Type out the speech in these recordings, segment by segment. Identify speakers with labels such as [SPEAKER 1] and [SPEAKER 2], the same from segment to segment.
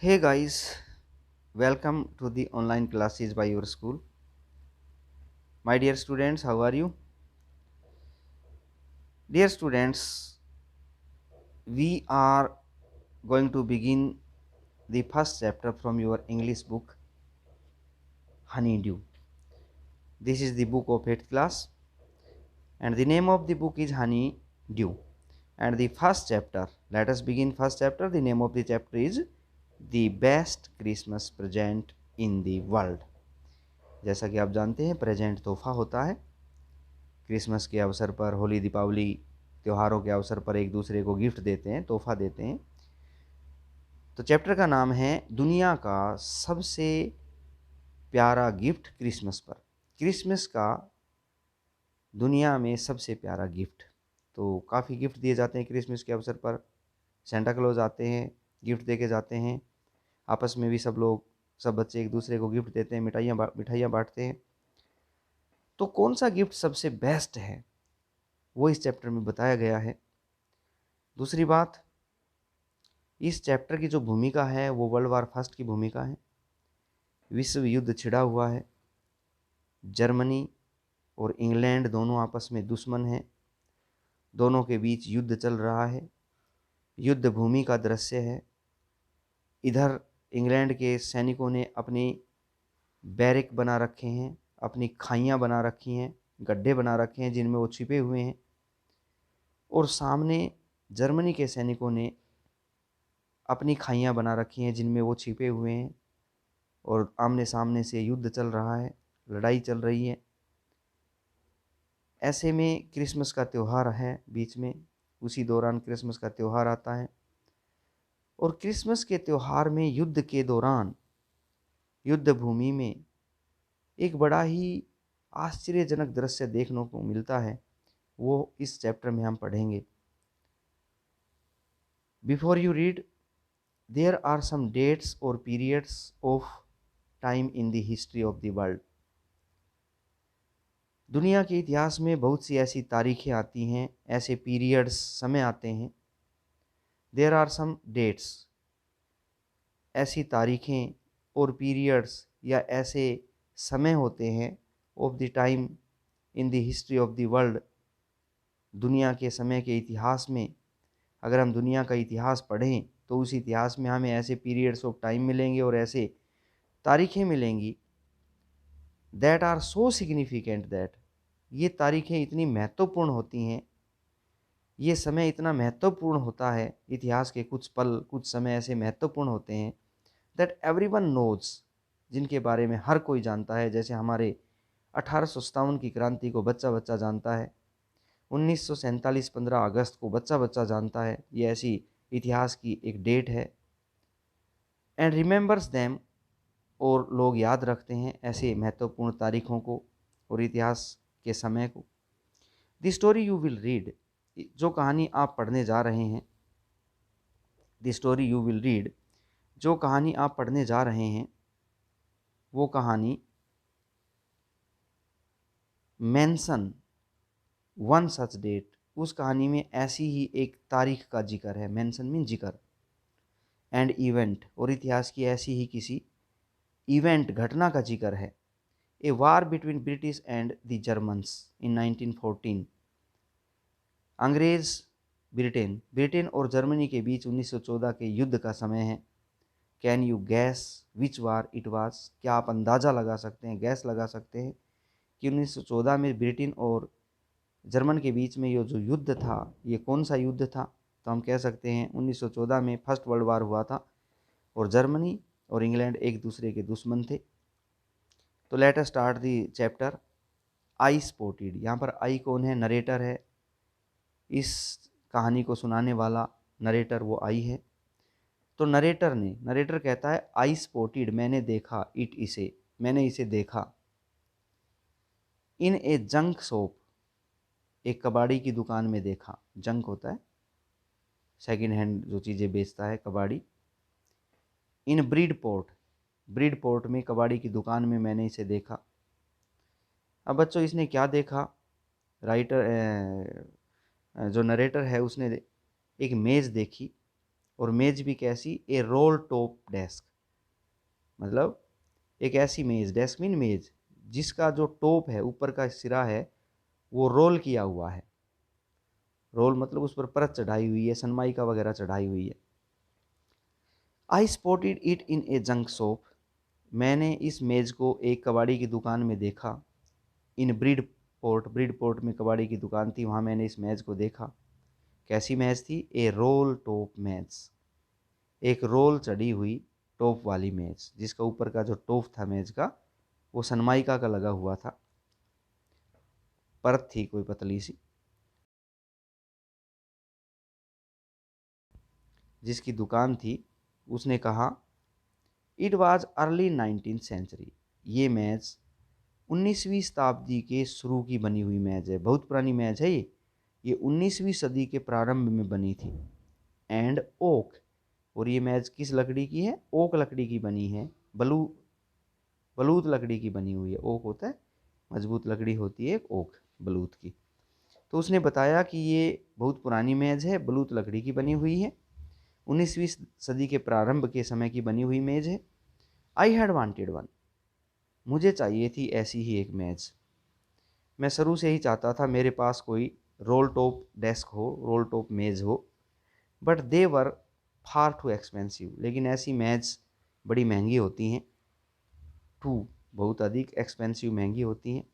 [SPEAKER 1] Hey guys, welcome to the online classes by your school. My dear students, how are you? Dear students, we are going to begin the first chapter from your English book, Honeydew. This is the book of 8th class, and the name of the book is Honeydew. And the first chapter, let us begin first chapter. The name of the chapter is The Best Christmas Present in the World. जैसा कि आप जानते हैं, present तोहफा होता है। Christmas के अवसर पर, होली दीपावली त्योहारों के अवसर पर एक दूसरे को गिफ्ट देते हैं, तोहफा देते हैं। तो चैप्टर का नाम है दुनिया का सबसे प्यारा गिफ्ट क्रिसमस पर। क्रिसमस का दुनिया में सबसे प्यारा गिफ्ट। तो काफ़ी गिफ्ट दिए जाते हैं क्रिसमस के अवसर पर। सेंटा क्लॉज आते हैं, गिफ्ट दे के जाते हैं। आपस में भी सब बच्चे एक दूसरे को गिफ्ट देते हैं, मिठाइयाँ बांटते हैं। तो कौन सा गिफ्ट सबसे बेस्ट है, वो इस चैप्टर में बताया गया है। दूसरी बात, इस चैप्टर की जो भूमिका है वो वर्ल्ड वार फर्स्ट की भूमिका है। विश्व युद्ध छिड़ा हुआ है। जर्मनी और इंग्लैंड दोनों आपस में दुश्मन हैं। दोनों के बीच युद्ध चल रहा है। युद्ध भूमि का दृश्य है। इधर इंग्लैंड के सैनिकों ने अपनी बैरक बना रखे हैं, अपनी खाइयाँ बना रखी हैं, गड्ढे बना रखे हैं जिनमें वो छिपे हुए हैं। और सामने जर्मनी के सैनिकों ने अपनी खाइयाँ बना रखी हैं जिनमें वो छिपे हुए हैं। और आमने सामने से युद्ध चल रहा है, लड़ाई चल रही है। ऐसे में क्रिसमस का त्यौहार है बीच में, उसी दौरान क्रिसमस का त्यौहार आता है। और क्रिसमस के त्यौहार में युद्ध के दौरान युद्ध भूमि में एक बड़ा ही आश्चर्यजनक दृश्य देखने को मिलता है, वो इस चैप्टर में हम पढ़ेंगे। Before you read, there are some dates और periods of time in the history of the world. दुनिया के इतिहास में बहुत सी ऐसी तारीखें आती हैं, ऐसे पीरियड्स, समय आते हैं। देयर आर सम डेट्स, ऐसी तारीखें और पीरियड्स या ऐसे समय होते हैं of the time in the history of the world. दुनिया के समय के इतिहास में अगर हम दुनिया का इतिहास पढ़ें तो उस इतिहास में हमें ऐसे पीरियड्स ऑफ टाइम मिलेंगे और ऐसे तारीखें मिलेंगी that are so significant that, ये तारीखें इतनी महत्वपूर्ण होती हैं, ये समय इतना महत्वपूर्ण होता है, इतिहास के कुछ पल, कुछ समय ऐसे महत्वपूर्ण होते हैं दैट एवरीवन नोज, जिनके बारे में हर कोई जानता है। जैसे हमारे 1857 की क्रांति को बच्चा बच्चा जानता है, 1947 15 अगस्त को बच्चा बच्चा जानता है। ये ऐसी इतिहास की एक डेट है। एंड रिमेंबर्स देम, और लोग याद रखते हैं ऐसे महत्वपूर्ण तारीखों को और इतिहास के समय को। The story you will read, जो कहानी आप पढ़ने जा रहे हैं, the story you will read, जो कहानी आप पढ़ने जा रहे हैं, वो कहानी मेंशन वन सच डेट, उस कहानी में ऐसी ही एक तारीख का जिक्र है। मेंशन मीन जिक्र, एंड इवेंट, और इतिहास की ऐसी ही किसी इवेंट, घटना का जिक्र है। A war between British and the Germans in 1914, अंग्रेज ब्रिटेन और जर्मनी के बीच 1914 के युद्ध का समय है। Can you gas which war it was, क्या आप अंदाज़ा लगा सकते हैं, गैस लगा सकते हैं कि 1914 में ब्रिटेन और जर्मन के बीच में ये जो युद्ध था, ये कौन सा युद्ध था? तो हम कह सकते हैं 1914 में फर्स्ट वर्ल्ड वार हुआ था और जर्मनी और इंग्लैंड एक दूसरे के दुश्मन थे। तो let us start the chapter. I spotted, यहाँ पर आई कौन है? नरेटर है। इस कहानी को सुनाने वाला नरेटर वो आई है। तो नरेटर कहता है आई स्पॉटेड, मैंने देखा, इट इसे, मैंने इसे देखा। इन ए जंक शॉप, एक कबाड़ी की दुकान में देखा। जंक होता है सेकंड हैंड जो चीज़ें बेचता है, कबाड़ी। इन ब्रीड पोर्ट में, कबाड़ी की दुकान में मैंने इसे देखा। अब बच्चों इसने क्या देखा? राइटर जो नरेटर है उसने एक मेज़ देखी और मेज भी कैसी, ए रोल टॉप डेस्क, मतलब एक ऐसी मेज, डेस्क मीन मेज, जिसका जो टॉप है, ऊपर का सिरा है, वो रोल किया हुआ है। रोल मतलब उस पर परत चढ़ाई हुई है, सनमाइका वगैरह चढ़ाई हुई है। आई spotted it in A junk shop, मैंने इस मेज को एक कबाड़ी की दुकान में देखा। इन ब्रिडपोर्ट, ब्रिडपोर्ट में कबाड़ी की दुकान थी, वहाँ मैंने इस मेज को देखा। कैसी मेज थी, ए रोल टॉप मेज, एक रोल चढ़ी हुई टॉप वाली मेज, जिसका ऊपर का जो टॉप था मेज का, वो सनमाइका का लगा हुआ था, परत थी कोई पतली सी, जिसकी दुकान थी। उसने कहा it was early 19th century, ये मेज 19वीं शताब्दी के शुरू की बनी हुई मेज है, बहुत पुरानी मेज है ये 19वीं सदी के प्रारंभ में बनी थी। एंड ओक, और ये मेज किस लकड़ी की है, ओक लकड़ी की बनी है, बलूत लकड़ी की बनी हुई है। ओक होता है मजबूत लकड़ी होती है ओक, बलूत की। तो उसने बताया कि ये बहुत पुरानी मेज है, बलूत लकड़ी की बनी हुई है, 19वीं सदी के प्रारंभ के समय की बनी हुई मेज है। आई हैड वांटेड वन, मुझे चाहिए थी ऐसी ही एक मेज। मैं शुरू से ही चाहता था मेरे पास कोई रोल टॉप डेस्क हो, रोल टॉप मेज हो, but they were far too expensive, लेकिन ऐसी मेज बड़ी महंगी होती हैं, टू बहुत अधिक एक्सपेंसिव, महंगी होती हैं।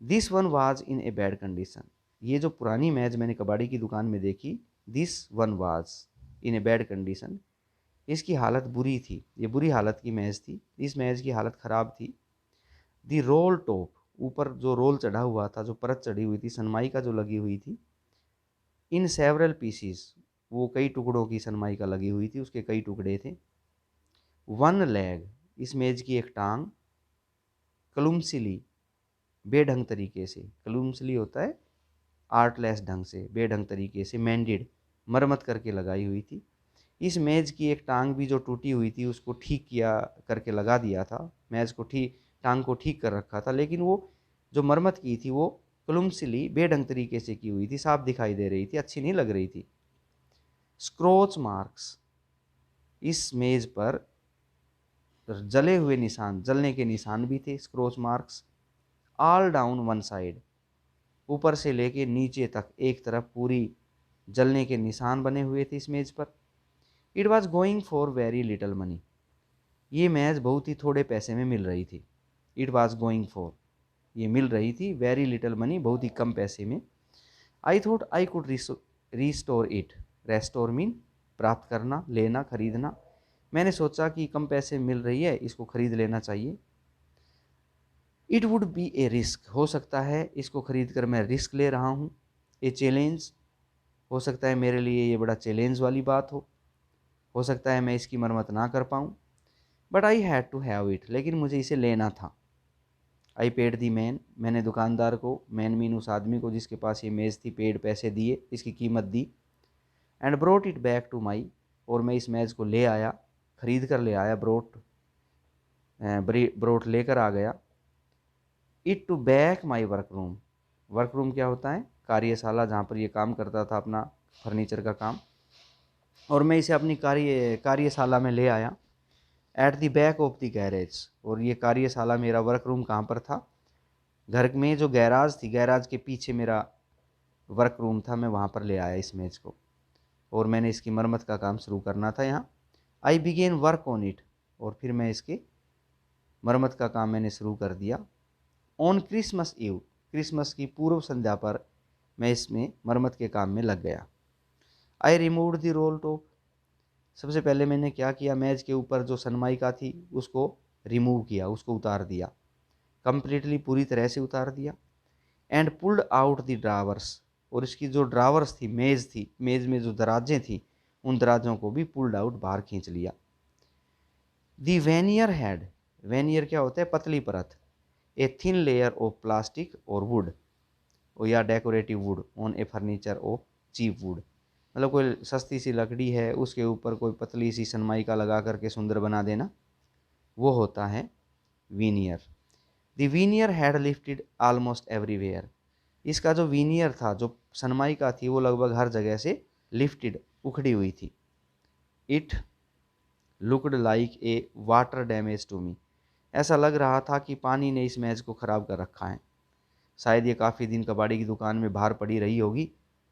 [SPEAKER 1] This one was in a bad condition, ये जो पुरानी मेज मैंने कबाड़ी की दुकान में देखी, this one was in a bad condition, इसकी हालत बुरी थी, ये बुरी हालत की मेज थी, इस मेज की हालत ख़राब थी। दी रोल टॉप, ऊपर जो रोल चढ़ा हुआ था, जो परत चढ़ी हुई थी, सनमाइका जो लगी हुई थी, इन सेवरल पीसीस, वो कई टुकड़ों की सनमाइका लगी हुई थी, उसके कई टुकड़े थे। वन लेग, इस मेज की एक टांग, क्लुमसिली, बेढंग तरीके से, क्लुमसिली होता है आर्टलेस ढंग से, बेढंग तरीके से, मैंडेड, मरम्मत करके लगाई हुई थी। इस मेज की एक टांग भी जो टूटी हुई थी, उसको ठीक किया करके लगा दिया था, मेज को ठीक, टांग को ठीक कर रखा था, लेकिन वो जो मरम्मत की थी वो क्लुमसिली, बेढंग तरीके से की हुई थी, साफ दिखाई दे रही थी, अच्छी नहीं लग रही थी। स्क्रोच मार्क्स, इस मेज पर जले हुए निशान, जलने के निशान भी थे, scorch marks, all down one side, ऊपर से लेके नीचे तक एक तरफ पूरी जलने के निशान बने हुए थे इस मेज पर। It was going for very little money, ये मेज बहुत ही थोड़े पैसे में मिल रही थी। इट वॉज गोइंग फॉर, ये मिल रही थी, वेरी लिटल मनी, बहुत ही कम पैसे में। I thought I could restore it, restore mean प्राप्त करना, लेना, खरीदना। मैंने सोचा कि कम पैसे में मिल रही है, इसको खरीद लेना चाहिए। It would be A risk, हो सकता है इसको खरीद कर मैं रिस्क ले रहा हूँ। ए चैलेंज, हो सकता है मेरे लिए ये बड़ा चैलेंज वाली बात हो सकता है मैं इसकी मरम्मत ना कर पाऊँ। But I had to have it, लेकिन मुझे इसे लेना था। आई पेड दी मैन, मैंने दुकानदार को, मैन मीन उस आदमी को जिसके पास ये मेज़ थी, पेड, पैसे दिए, इसकी कीमत दी। And brought it back to my, और मैं इस मेज़ को ले आया, खरीद कर ले आया, ब्रोट लेकर आ गया। It to back my work room, work room क्या होता है, कार्यशाला, जहाँ पर ये काम करता था अपना फर्नीचर का काम, और मैं इसे अपनी कार्यशाला में ले आया। At the back of the garage, और ये कार्यशाला, मेरा वर्क रूम कहाँ पर था, घर में जो गैराज थी, गैराज के पीछे मेरा वर्क रूम था, मैं वहाँ पर ले आया इस मेज को, और मैंने इसकी मरम्मत का काम शुरू करना था यहाँ। आई बिगेन वर्क ऑन इट, और फिर मैं इसकी मरम्मत का काम मैंने शुरू कर दिया। ऑन क्रिसमस ईव, क्रिसमस की पूर्व संध्या पर मैं इसमें मरम्मत के काम में लग गया। आई रिमूव्ड द रोल टॉप, सबसे पहले मैंने क्या किया, मेज के ऊपर जो सनमाइका थी उसको रिमूव किया, उसको उतार दिया, कंप्लीटली, पूरी तरह से उतार दिया। And pulled out the drawers, और इसकी जो ड्रावर्स थी, मेज में जो दराजें थी, उन दराजों को भी पुल्ड आउट, बाहर खींच लिया। दी वेनियर हैड, वेनियर क्या होता है, पतली परत, a thin layer of plastic और वुड, या decorative wood on a furniture of cheap wood, मतलब कोई सस्ती सी लकड़ी है, उसके ऊपर कोई पतली सी सनमाइका लगा करके सुंदर बना देना, वो होता है veneer. The veneer had lifted almost everywhere, इसका जो वीनियर था, जो सनमाइका थी, वो लगभग हर जगह से लिफ्टेड, उखड़ी हुई थी। It looked like a water damage to me. ऐसा लग रहा था कि पानी ने इस मेज़ को ख़राब कर रखा है। शायद ये काफ़ी दिन कबाड़ी की दुकान में बाहर पड़ी रही होगी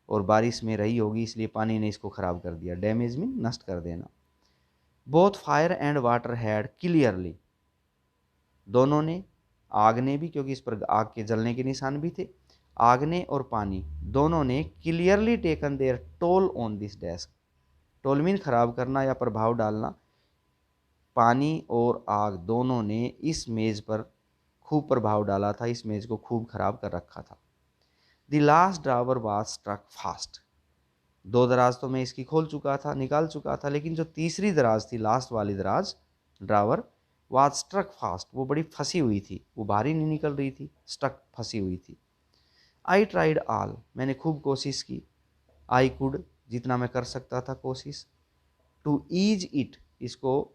[SPEAKER 1] और बारिश में रही होगी, इसलिए पानी ने इसको ख़राब कर दिया। डैमेज मीन नष्ट कर देना। Both fire and water had clearly, दोनों ने, आग ने भी, क्योंकि इस पर आग के जलने के निशान भी थे, आग ने और पानी दोनों ने clearly taken their toll on this desk. Toll mean खराब करना या प्रभाव डालना। पानी और आग दोनों ने इस मेज़ पर खूब प्रभाव डाला था, इस मेज़ को खूब खराब कर रखा था। The last drawer was struck fast. दो दराज तो मैं इसकी खोल चुका था, निकाल चुका था, लेकिन जो तीसरी दराज थी, लास्ट वाली दराज, ड्रावर, वाज स्ट्रक फास्ट, वो बड़ी फंसी हुई थी, वो बाहर ही नहीं निकल रही थी, स्टक, फंसी हुई थी। आई ट्राइड ऑल, मैंने खूब कोशिश की। आई कुड, जितना मैं कर सकता था कोशिश। टू ईज इट, इसको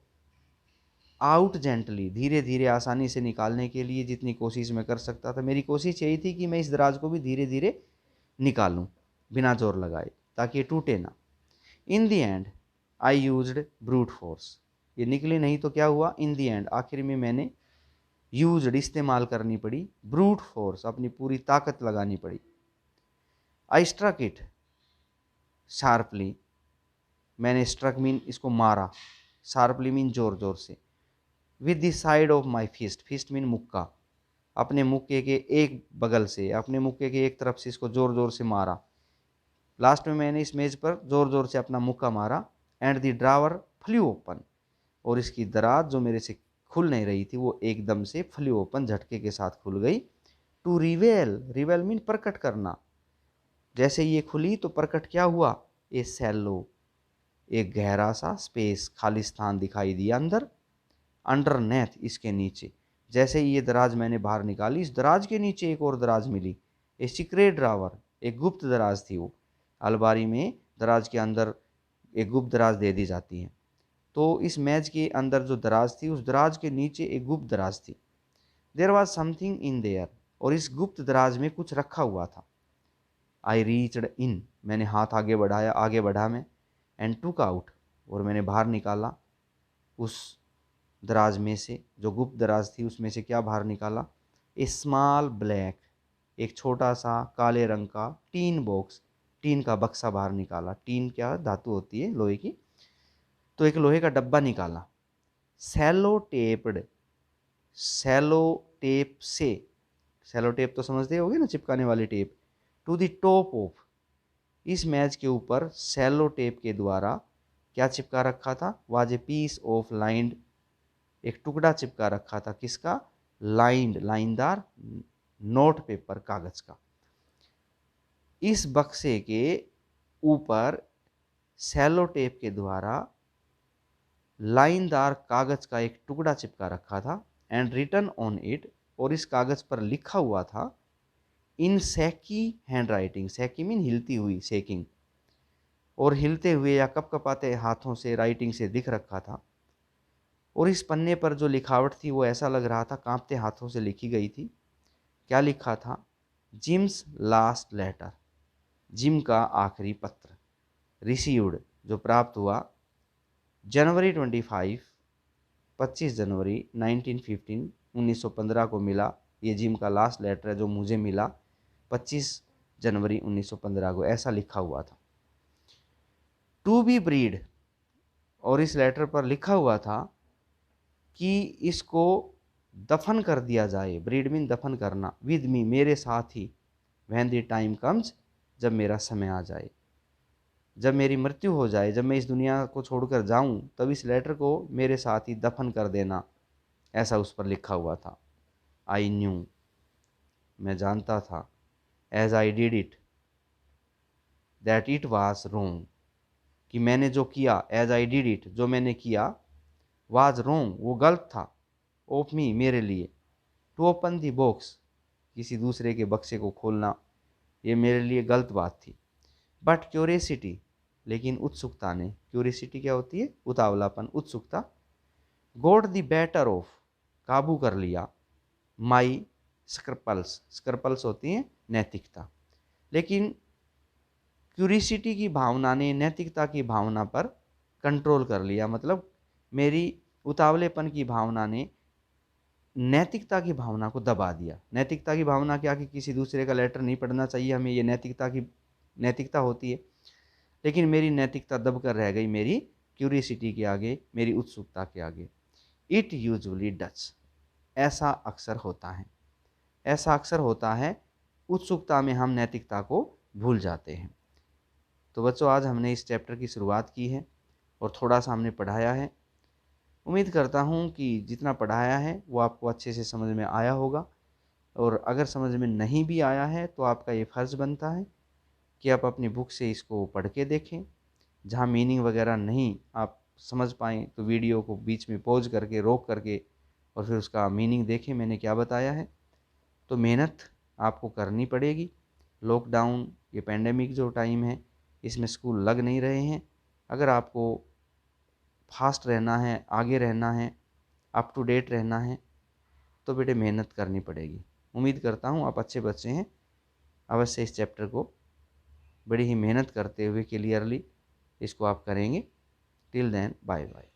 [SPEAKER 1] आउट जेंटली, धीरे धीरे आसानी से निकालने के लिए जितनी कोशिश मैं कर सकता था। मेरी कोशिश यही थी कि मैं इस दराज को भी धीरे धीरे निकालूं बिना जोर लगाए, ताकि ये टूटे ना। In the and I used brute force, ये निकली नहीं तो क्या हुआ, इन द एंड, आखिर में मैंने यूज्ड, इस्तेमाल करनी पड़ी, ब्रूट फोर्स, अपनी पूरी ताकत लगानी पड़ी। आई स्ट्रक इट शार्पली, मैंने स्ट्रक मीन इसको मारा, शार्पली मीन जोर जोर से, with the side of my fist, fist mean मुक्का, अपने मुक्के के एक बगल से, अपने मुक्के के एक तरफ से इसको जोर जोर से मारा। लास्ट में मैंने इस मेज पर जोर जोर से अपना मुक्का मारा। And the drawer flu open, और इसकी दराज जो मेरे से खुल नहीं रही थी वो एकदम से फ्लू ओपन, झटके के साथ खुल गई। टू रिवेल, रिवेल मीन प्रकट करना। जैसे ये खुली तो प्रकट क्या हुआ, ए सैलो, एक गहरा सा स्पेस, खाली स्थान दिखाई दिया अंदर, अंडरनेथ, इसके नीचे। जैसे ही ये दराज मैंने बाहर निकाली, इस दराज के नीचे एक और दराज मिली, ए सीक्रेट ड्रावर, एक गुप्त दराज थी वो। अलमारी में दराज के अंदर एक गुप्त दराज दे दी जाती है, तो इस मेज के अंदर जो दराज थी, उस दराज के नीचे एक गुप्त दराज थी। There was something in there, और इस गुप्त दराज में कुछ रखा हुआ था। आई रीच्ड इन, मैंने हाथ आगे बढ़ाया, आगे बढ़ा मैं, एंड टुक आउट, और मैंने बाहर निकाला उस दराज में से, जो गुप्त दराज थी उसमें से क्या बाहर निकाला, ए स्मॉल ब्लैक, एक छोटा सा काले रंग का टीन बॉक्स, टीन का बक्सा बाहर निकाला। टीन क्या धातु होती है, लोहे की, तो एक लोहे का डब्बा निकाला। सैलो टेप्ड, सैलो टेप से, सैलो टेप तो समझते होगे ना, चिपकाने वाली tape, to the top of, इस मैच के ऊपर सैलो टेप के द्वारा क्या चिपका रखा था, was a piece of lined, एक टुकड़ा चिपका रखा था, किसका, लाइंड, लाइनदार नोट पेपर, कागज का। इस बक्से के ऊपर सैलो टेप के द्वारा लाइनदार कागज का एक टुकड़ा चिपका रखा था। एंड रिटन ऑन इट, और इस कागज पर लिखा हुआ था, इन सैकी हैंड राइटिंग, सैकी मीन हिलती हुई, सेकिंग, और हिलते हुए या कपकपाते हाथों से राइटिंग से दिख रखा था। और इस पन्ने पर जो लिखावट थी वो ऐसा लग रहा था कांपते हाथों से लिखी गई थी। क्या लिखा था, जिम्स लास्ट लेटर, जिम का आखिरी पत्र, रिसीव्ड, जो प्राप्त हुआ, जनवरी 25, 25 जनवरी 1915, 1915 को मिला। ये जिम का लास्ट लेटर है जो मुझे मिला 25 जनवरी 1915 को, ऐसा लिखा हुआ था। टू बी ब्रीड, और इस लेटर पर लिखा हुआ था कि इसको दफन कर दिया जाए, ब्रीड मीन दफन करना, विद मी, मेरे साथ ही, व्हेन द टाइम कम्स, जब मेरा समय आ जाए, जब मेरी मृत्यु हो जाए, जब मैं इस दुनिया को छोड़कर जाऊं, तब इस लेटर को मेरे साथ ही दफन कर देना, ऐसा उस पर लिखा हुआ था। आई न्यू, मैं जानता था, as I did it, that it was wrong, कि मैंने जो किया, एज आई डिड इट, जो मैंने किया, वाज रोंग, वो गलत था, ऑफ मी, मेरे लिए, टू ओपन दी बॉक्स, किसी दूसरे के बक्से को खोलना, ये मेरे लिए गलत बात थी। बट क्यूरियसिटी, लेकिन उत्सुकता ने, क्यूरियसिटी क्या होती है, उतावलापन, उत्सुकता, गॉट द बेटर ऑफ, काबू कर लिया, माई स्क्रपल्स, स्क्रपल्स होती हैं नैतिकता, लेकिन क्यूरियसिटी की भावना ने नैतिकता की भावना पर कंट्रोल कर लिया, मतलब मेरी उतावलेपन की भावना ने नैतिकता की भावना को दबा दिया। नैतिकता की भावना क्या कि किसी दूसरे का लेटर नहीं पढ़ना चाहिए हमें, ये नैतिकता होती है। लेकिन मेरी नैतिकता दब कर रह गई मेरी क्यूरियसिटी के आगे, मेरी उत्सुकता के आगे। इट यूजुअली डज, ऐसा अक्सर होता है, ऐसा अक्सर होता है। उत्सुकता में हम नैतिकता को भूल जाते हैं। तो बच्चों, आज हमने इस चैप्टर की शुरुआत की है और थोड़ा सा हमने पढ़ाया है। उम्मीद करता हूँ कि जितना पढ़ाया है वो आपको अच्छे से समझ में आया होगा, और अगर समझ में नहीं भी आया है तो आपका ये फ़र्ज़ बनता है कि आप अपनी बुक से इसको पढ़ के देखें। जहाँ मीनिंग वगैरह नहीं आप समझ पाएँ तो वीडियो को बीच में पॉज करके, रोक करके, और फिर उसका मीनिंग देखें मैंने क्या बताया है। तो मेहनत आपको करनी पड़ेगी। लॉकडाउन, ये पेंडेमिक जो टाइम है, इसमें स्कूल लग नहीं रहे हैं। अगर आपको फास्ट रहना है, आगे रहना है, अप टू डेट रहना है, तो बेटे मेहनत करनी पड़ेगी। उम्मीद करता हूँ आप अच्छे बच्चे हैं। अवश्य इस चैप्टर को बड़ी ही मेहनत करते हुए क्लियरली इसको आप करेंगे। Till then, bye bye.